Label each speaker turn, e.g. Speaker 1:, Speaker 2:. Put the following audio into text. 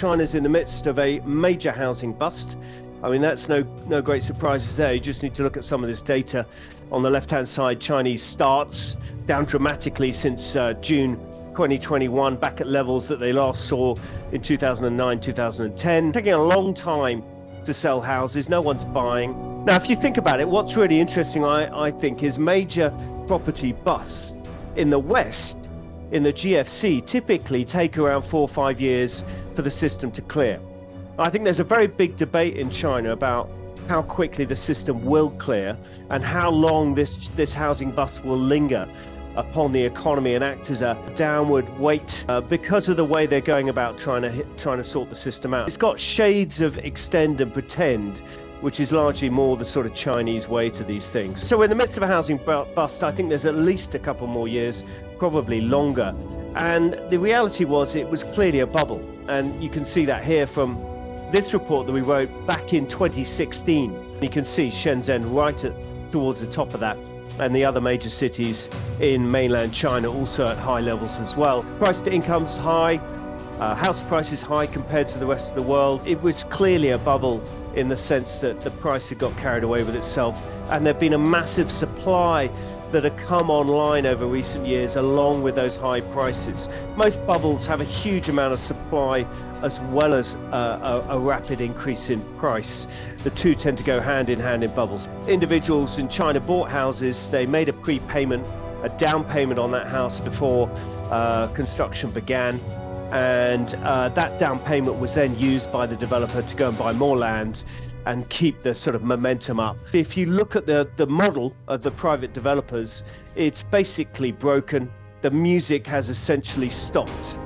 Speaker 1: China's in the midst of a major housing bust. I mean, that's no great surprises there. You just need to look at some of this data. On the left-hand side, Chinese starts down dramatically since June 2021, back at levels that they last saw in 2009, 2010. Taking a long time to sell houses. No one's buying. Now, if you think about it, what's really interesting, I think, is major property busts in the West, in the GFC, typically take around 4 or 5 years for the system to clear. I think there's a very big debate in China about how quickly the system will clear and how long this housing bust will linger upon the economy and act as a downward weight because of the way they're going about trying to sort the system out. It's got shades of extend and pretend, which is largely more the sort of Chinese way to these things. So we're in the midst of a housing bust. I think there's at least a couple more years, probably longer. And the reality was it was clearly a bubble. And you can see that here from this report that we wrote back in 2016. You can see Shenzhen right towards the top of that, and the other major cities in mainland China also at high levels as well. Price to income's high, house prices high compared to the rest of the world. It was clearly a bubble in the sense that the price had got carried away with itself, and there'd been a massive supply that had come online over recent years along with those high prices. Most bubbles have a huge amount of supply as well as a rapid increase in price. The two tend to go hand in hand in bubbles. Individuals in China bought houses, they made a prepayment, a down payment on that house before construction began, and that down payment was then used by the developer to go and buy more land and keep the sort of momentum up. If you look at the model of the private developers, it's basically broken. The music has essentially stopped.